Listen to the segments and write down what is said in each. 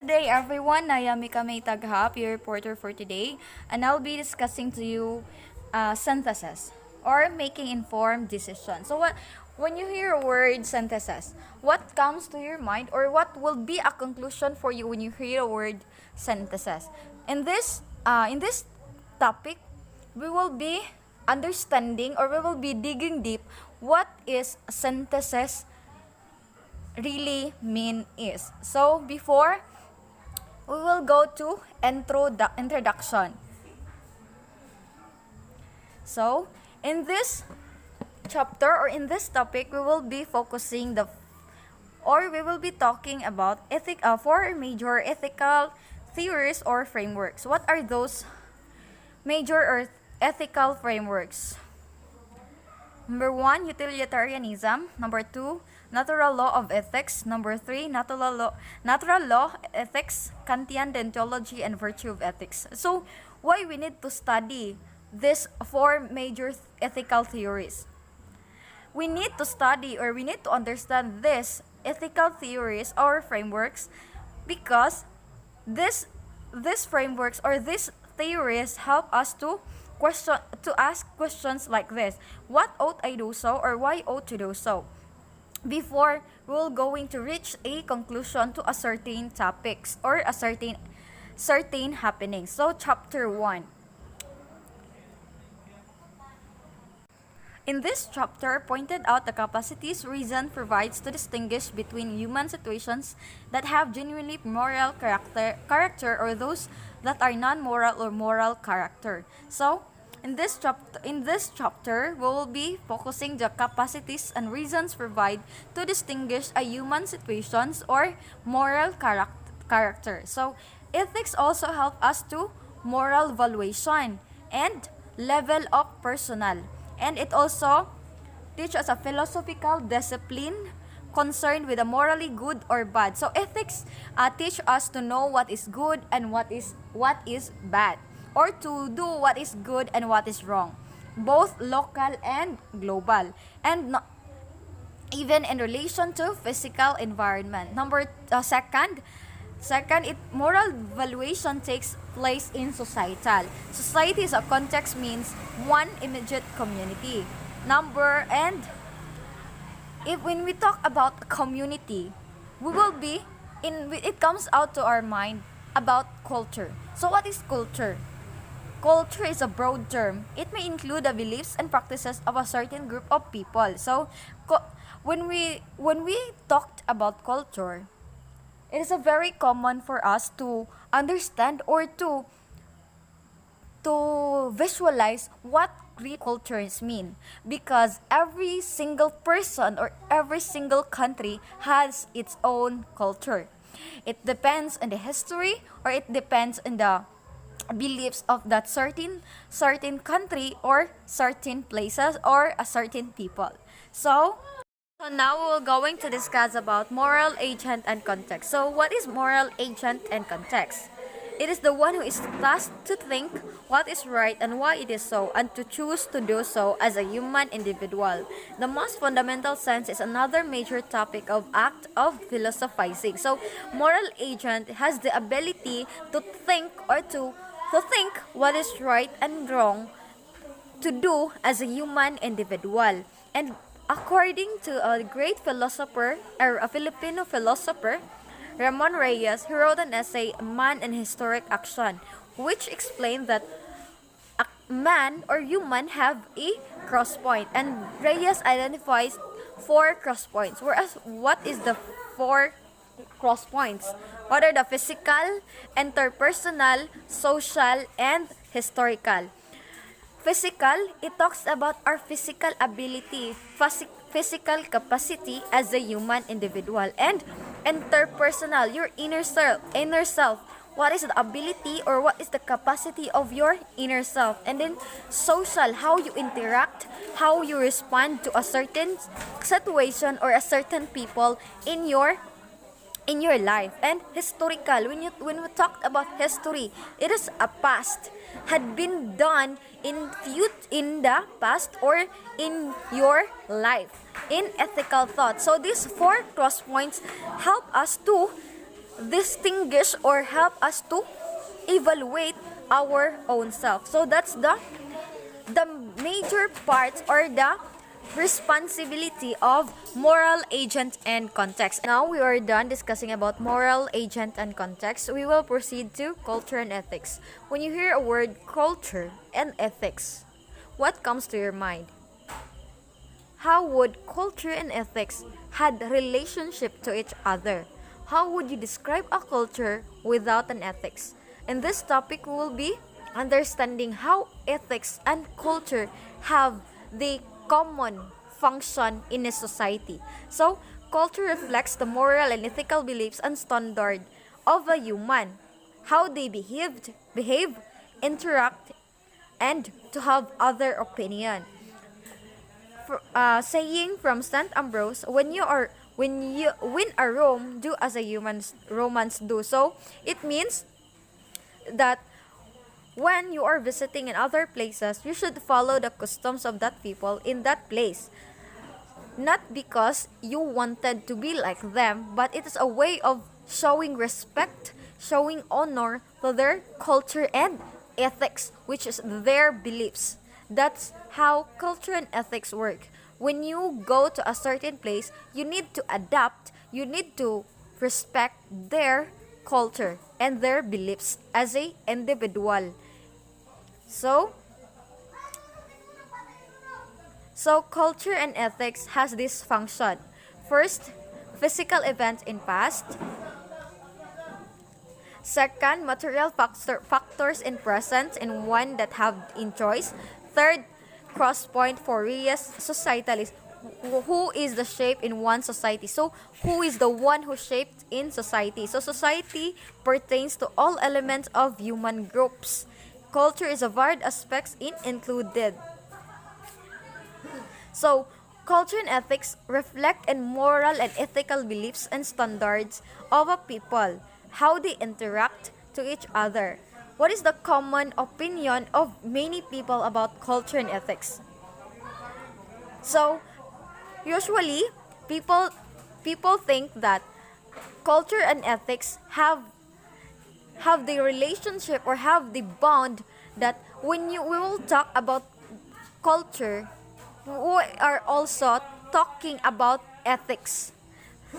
Good day everyone, I am Mikame Taghap, your reporter for today, and I'll be discussing to you synthesis or making informed decisions. When you hear a word synthesis, what comes to your mind or what will be a conclusion for you when you hear a word synthesis? In this topic, we will be understanding or we will be digging deep what is synthesis really mean is. So before we will go to introduction. So, in this chapter or in this topic, we will be we will be talking about four major ethical theories or frameworks. What are those major or ethical frameworks? Number 1, utilitarianism. Number 2, natural law of ethics. Number 3, natural law ethics, Kantian deontology, and virtue of ethics. So, why we need to study these four major ethical theories? We need to study or we need to understand these ethical theories or frameworks because these frameworks or these theories help us to ask questions like this: what ought I do so, or why ought to do so, before we're going to reach a conclusion to a certain topics or a certain happening. So chapter 1. In this chapter, pointed out the capacities reason provides to distinguish between human situations that have genuinely moral character or those that are non-moral or moral character. So, in this chapter, we will be focusing the capacities and reasons provide to distinguish a human situations or moral character. So, ethics also help us to moral valuation and level of personal. And it also teaches a philosophical discipline concerned with a morally good or bad. So ethics teach us to know what is good and what is bad, or to do what is good and what is wrong, both local and global, and even in relation to physical environment. Second, moral valuation takes place in societal. Society as a context means one immediate community. When we talk about community, it comes out to our mind about culture. So what is culture? Culture is a broad term. It may include the beliefs and practices of a certain group of people. So when we talked about culture, it is a very common for us to understand or to visualize what real cultures mean, because every single person or every single country has its own culture. It depends on the history or it depends on the beliefs of that certain country or certain places or a certain people. So now we're going to discuss about moral agent and context. So what is moral agent and context? It is the one who is tasked to think what is right and why it is so, and to choose to do so as a human individual. The most fundamental sense is another major topic of act of philosophizing. So moral agent has the ability to think or to think what is right and wrong to do as a human individual. And according to a great philosopher, or a Filipino philosopher, Ramon Reyes, he wrote an essay, Man and Historic Action, which explained that a man or human have a cross point, and Reyes identifies 4 cross points. Whereas, what is the 4 cross points? What are the physical, interpersonal, social, and historical? Physical, it talks about our physical ability, physical capacity as a human individual. And interpersonal, your inner self. What is the ability or what is the capacity of your inner self? And then social, how you interact, how you respond to a certain situation or a certain people in your life. And historical, when we talked about history, it is a past had been done in the past or in your life in ethical thought. So these 4 cross points help us to distinguish or help us to evaluate our own self. So that's the major parts or the responsibility of moral agent and context. Now we are done discussing about moral agent and context. We will proceed to culture and ethics. When you hear a word culture and ethics, what comes to your mind? How would culture and ethics had relationship to each other? How would you describe a culture without an ethics? In this topic, we will be understanding how ethics and culture have the common function in a society. So, culture reflects the moral and ethical beliefs and standard of a human, how they behave, interact, and to have other opinion. Saying from Saint Ambrose, when a Rome do as a Romans do. So it means that when you are visiting in other places, you should follow the customs of that people in that place. Not because you wanted to be like them, but it is a way of showing respect, showing honor to their culture and ethics, which is their beliefs. That's how culture and ethics work. When you go to a certain place, you need to adapt, you need to respect their culture and their beliefs as a individual. So, culture and ethics has this function. First, physical events in past. Second, material factors in present and one that have in choice. Third, cross point for Rias societalist. Who is the shape in one society? So, who is the one who shaped in society? So, society pertains to all elements of human groups. Culture is a varied aspects in included. So, culture and ethics reflect in moral and ethical beliefs and standards of a people, how they interact to each other. What is the common opinion of many people about culture and ethics? So, usually people think that culture and ethics have the relationship or have the bond that when we will talk about culture, we are also talking about ethics.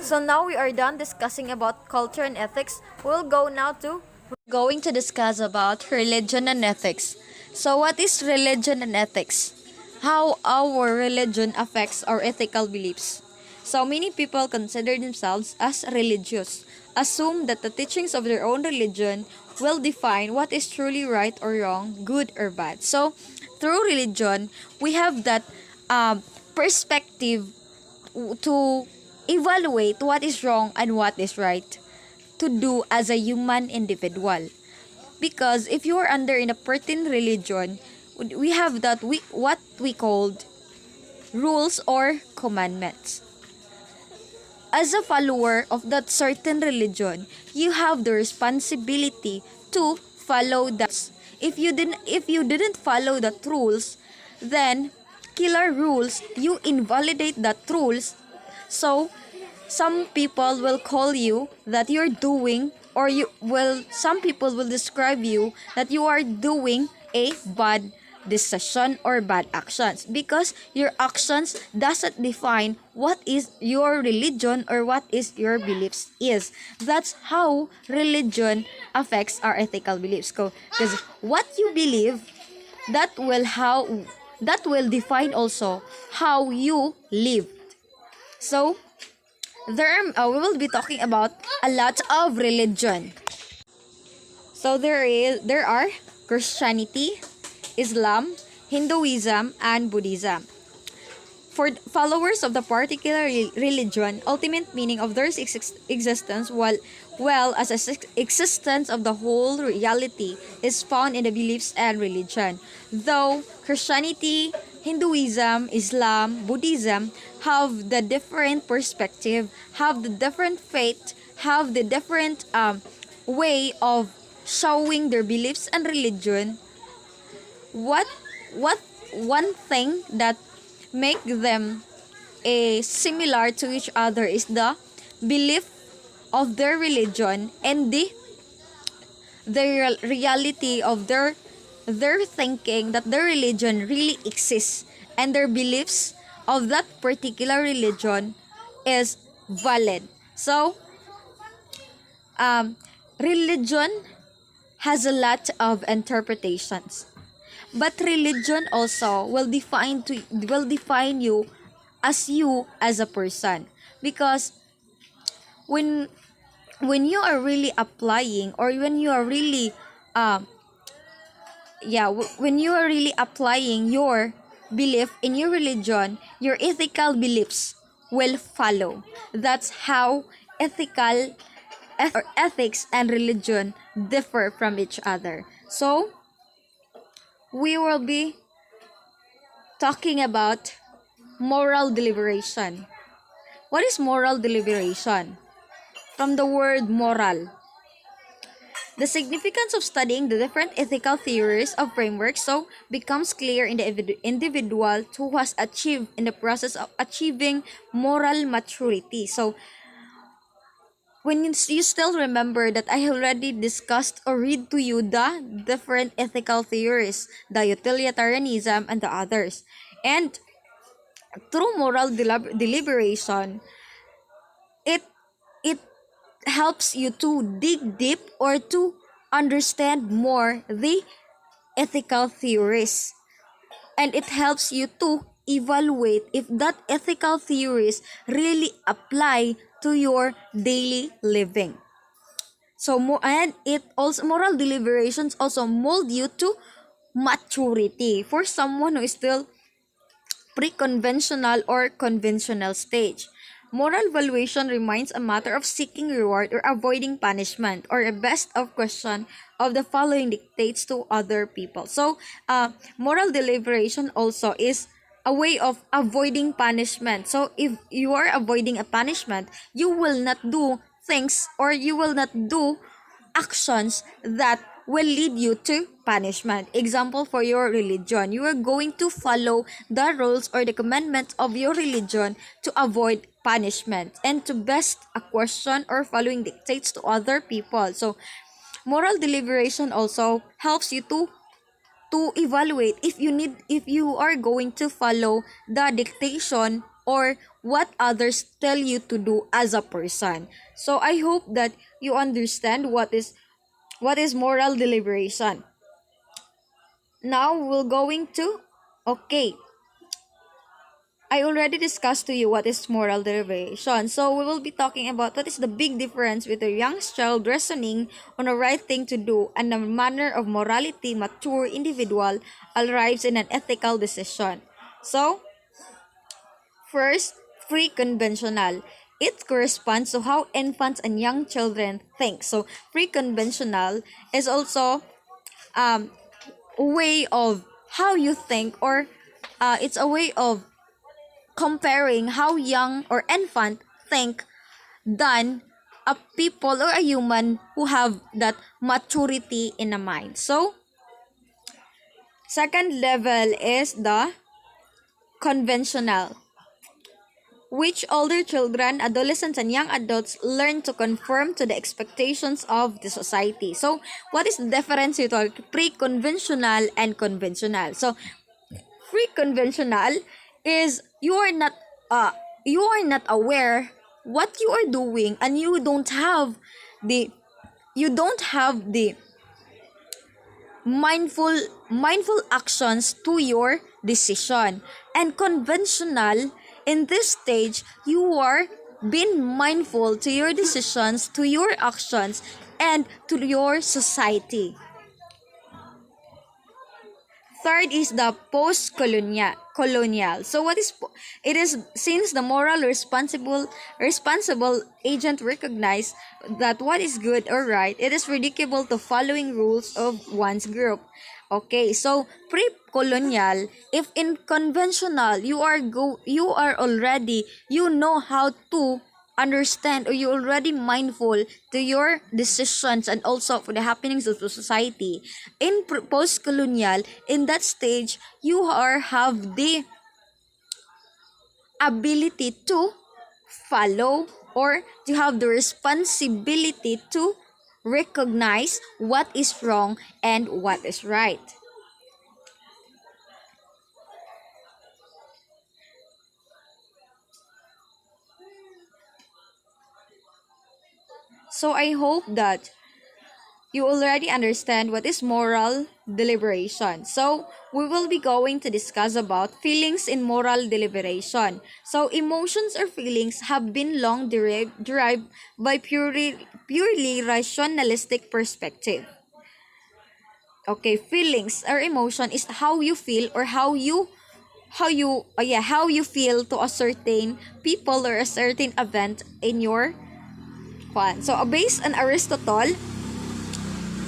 So now we are done discussing about culture and ethics. We'll go now to going to discuss about religion and ethics. So what is religion and ethics? How our religion affects our ethical beliefs. So many people consider themselves as religious, assume that the teachings of their own religion will define what is truly right or wrong, good or bad. So through religion, we have that perspective to evaluate what is wrong and what is right to do as a human individual. Because if you are under in a certain religion, we have that what we called rules or commandments. As a follower of that certain religion, you have the responsibility to follow that. If you didn't follow that rules, then killer rules, you invalidate that rules. So some people will call you that you're doing, or some people will describe you that you are doing a bad decision or bad actions, because your actions doesn't define what is your religion or what is your beliefs is. That's how religion affects our ethical beliefs. Because what you believe, that will define also how you live. So we will be talking about a lot of religion. So there are Christianity, Islam, Hinduism, and Buddhism. For followers of the particular religion, ultimate meaning of their existence, well as existence of the whole reality, is found in the beliefs and religion. Though Christianity, Hinduism, Islam, Buddhism have the different perspective, have the different faith, have the different way of showing their beliefs and religion, what one thing that make them similar to each other is the belief of their religion and the reality of their thinking that their religion really exists and their beliefs of that particular religion is valid. So um, religion has a lot of interpretations, but religion also will define you as a person, because when you are really applying, or when you are really uh, when you are really applying your belief in your religion, your ethical beliefs will follow. That's how ethics and religion differ from each other. So we will be talking about moral deliberation. What is moral deliberation? From the word moral. The significance of studying the different ethical theories of frameworks so becomes clear in the individual who has achieved in the process of achieving moral maturity. So when you still remember that I already discussed or read to you the different ethical theories, the utilitarianism and the others. And through moral deliberation, it it helps you to dig deep or to understand more the ethical theories, and it helps you to evaluate if that ethical theories really apply to your daily living. So and it also, moral deliberations also mold you to maturity for someone who is still pre-conventional or conventional stage. Moral valuation remains a matter of seeking reward or avoiding punishment, or a best of question of the following dictates to other people. So, moral deliberation also is a way of avoiding punishment. So, if you are avoiding a punishment, you will not do things, or you will not do actions that will lead you to punishment. Example, for your religion, you are going to follow the rules or the commandments of your religion to avoid punishment and to best a question or following dictates to other people. So moral deliberation also helps you to evaluate if you are going to follow the dictation or what others tell you to do as a person. So I hope that you understand what is moral deliberation. Now we're going to, okay, I already discussed to you what is moral deliberation. So we will be talking about what is the big difference with a young child reasoning on a right thing to do and the manner of morality mature individual arrives in an ethical decision. So first, free conventional. It corresponds to how infants and young children think. So free conventional is also a way of how you think, or it's a way of comparing how young or infant think than a people or a human who have that maturity in the mind. So second level is the conventional, which older children, adolescents, and young adults learn to conform to the expectations of the society. So, what is the difference between pre-conventional and conventional? So, pre-conventional is you are not aware what you are doing, and the you don't have the mindful actions to your decision. And conventional, in this stage, you are being mindful to your decisions, to your actions, and to your society. Third is the post-colonial. So what is it is since the moral responsible agent recognize that what is good or right, it is ridiculous to following rules of one's group. Okay, so pre-colonial, if in conventional you are already, you know how to understand, or you already mindful to your decisions and also for the happenings of the society. In post-colonial, in that stage, you are have the ability to follow or to have the responsibility to recognize what is wrong and what is right. So I hope that you already understand what is moral deliberation. So we will be going to discuss about feelings in moral deliberation. So emotions or feelings have been long derived by purely rationalistic perspective. Okay, feelings or emotion is how you feel or how you feel to a certain people or a certain event in your fun. So based on Aristotle,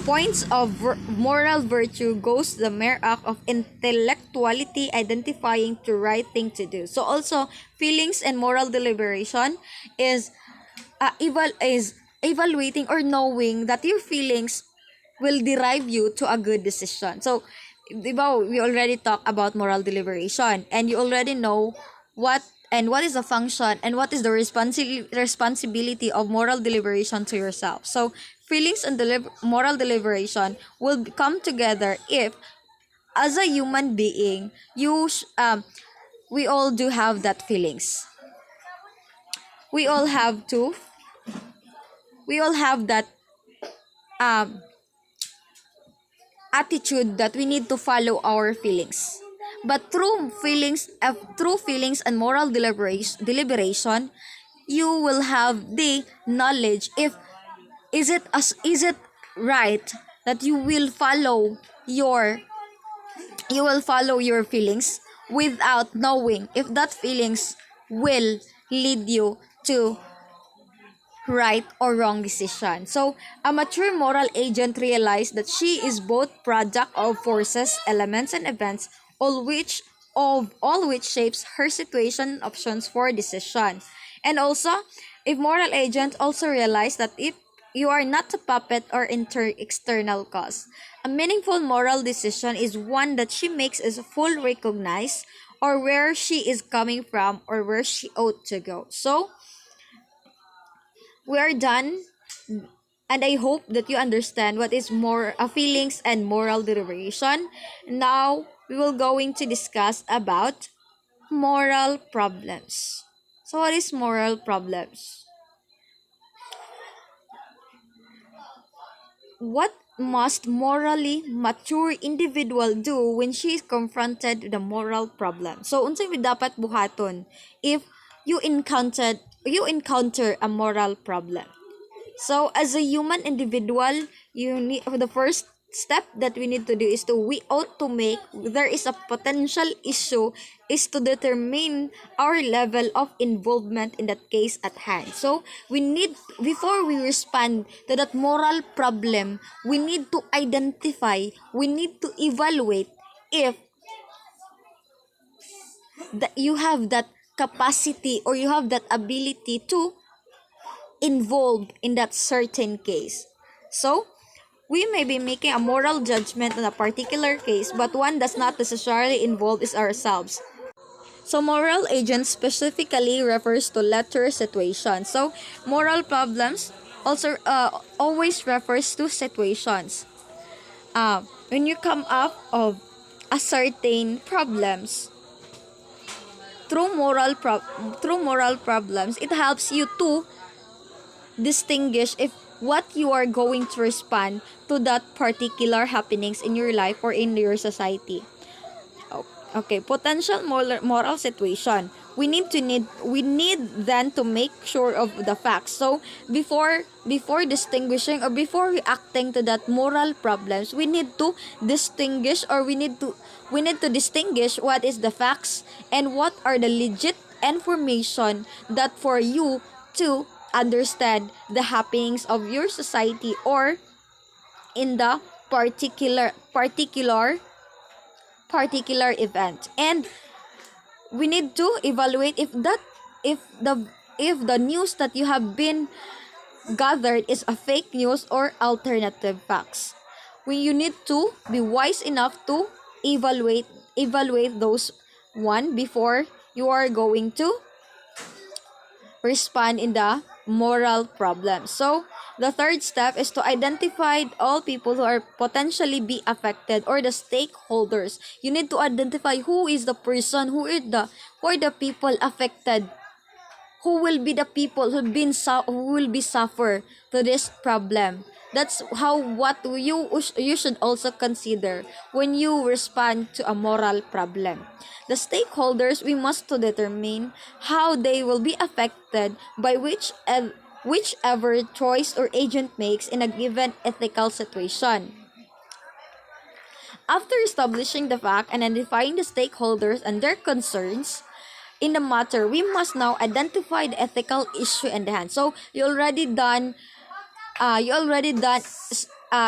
points of moral virtue goes the mere act of intellectuality identifying the right thing to do. So also feelings and moral deliberation is is evaluating or knowing that your feelings will derive you to a good decision. So, di ba, we already talked about moral deliberation and you already know what what is the function and what is the responsibility of moral deliberation to yourself. So, feelings and moral deliberation will come together if, as a human being, we all do have that feelings. We all have to. We all have that um attitude that we need to follow our feelings. But through feelings and moral deliberation, you will have the knowledge if is it right that you will follow your feelings without knowing if that feelings will lead you to right or wrong decision. So, a mature moral agent realized that she is both product of forces, elements, and events, all which shapes her situation and options for decision. And also, a moral agent also realized that if you are not a puppet or external cause, a meaningful moral decision is one that she makes is full recognize or where she is coming from or where she ought to go. So, we are done, and I hope that you understand what is more feelings and moral deliberation. Now we will going to discuss about moral problems. So what is moral problems? What must morally mature individual do when she is confronted with a moral problem? So unsay dapat buhaton if you encounter a moral problem? So as a human individual, you need the first step that we need to do is to we ought to make there is a potential issue is to determine our level of involvement in that case at hand. So we need before we respond to that moral problem, we need to identify, we need to evaluate if that you have that capacity or you have that ability to involved in that certain case. So, we may be making a moral judgment on a particular case, but one does not necessarily involve is ourselves. So, moral agent specifically refers to latter situations. So, moral problems also always refers to situations. When you come up of a certain problems through moral problems, it helps you to distinguish if what you are going to respond to that particular happenings in your life or in your society. Okay, potential moral situation. We need then to make sure of the facts. So before distinguishing or before reacting to that moral problems, we need to distinguish or we need to distinguish what is the facts and what are the legit information that for you to understand the happenings of your society or in the particular event. And we need to evaluate if the news that you have been gathered is a fake news or alternative facts. You need to be wise enough to evaluate those one before you are going to respond in the moral problems. So, the third step is to identify all people who are potentially be affected or the stakeholders. You need to identify who is the person, who are the people affected, who will be the people who will be suffer to this problem. That's how what you should also consider when you respond to a moral problem. The stakeholders, we must to determine how they will be affected by whichever choice or agent makes in a given ethical situation. After establishing the fact and identifying the stakeholders and their concerns in the matter, we must now identify the ethical issue in the hand. So you already done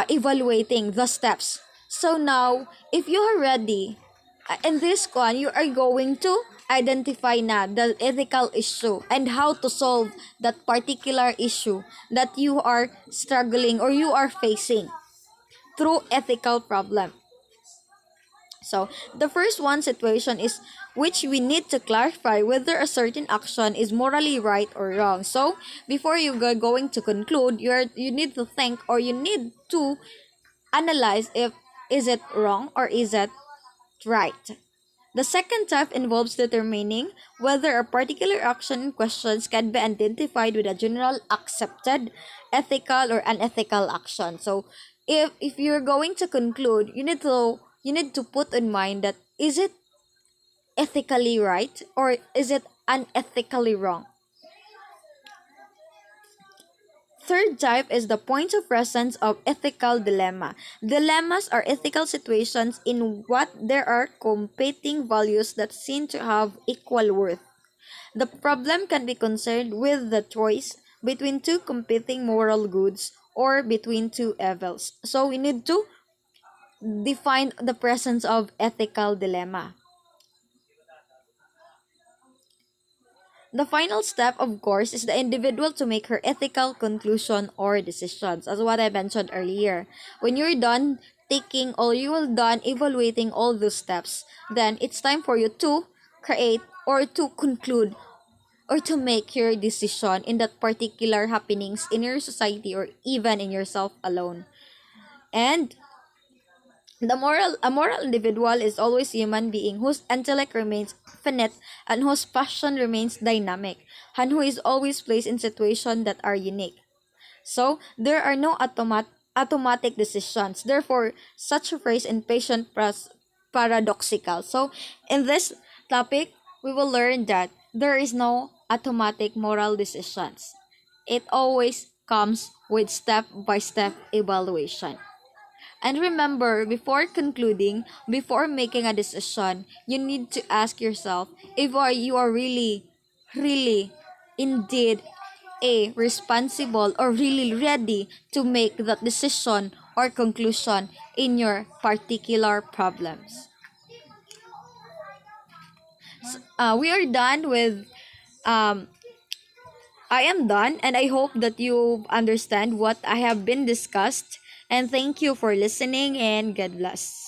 evaluating the steps. So now, if you are ready, in this one, you are going to identify na the ethical issue and how to solve that particular issue that you are struggling or you are facing through ethical problem. So, the first one situation is which we need to clarify whether a certain action is morally right or wrong. So, before you go going to conclude, you need to think or you need to analyze if is it wrong or is it right. The second step involves determining whether a particular action in questions can be identified with a general accepted ethical or unethical action. So if you're going to conclude, you need to put in mind that is it ethically right or is it unethically wrong. Third type is the point of presence of ethical dilemma. Dilemmas are ethical situations in what there are competing values that seem to have equal worth. The problem can be concerned with the choice between two competing moral goods or between two evils. So we need to define the presence of ethical dilemma. The final step, of course, is the individual to make her ethical conclusion or decisions, as what I mentioned earlier. When you're done taking or you're done evaluating all those steps, then it's time for you to create or to conclude or to make your decision in that particular happenings in your society or even in yourself alone. And a moral individual is always a human being whose intellect remains finite and whose passion remains dynamic, and who is always placed in situations that are unique. So, there are no automatic decisions. Therefore, such a phrase in patient paradoxical. So, in this topic, we will learn that there is no automatic moral decisions. It always comes with step-by-step evaluation. And remember, before concluding, before making a decision, you need to ask yourself if you are really, really, indeed, a responsible or really ready to make that decision or conclusion in your particular problems. We are done with um, I am done, and I hope that you understand what I have been discussed. And thank you for listening, and God bless.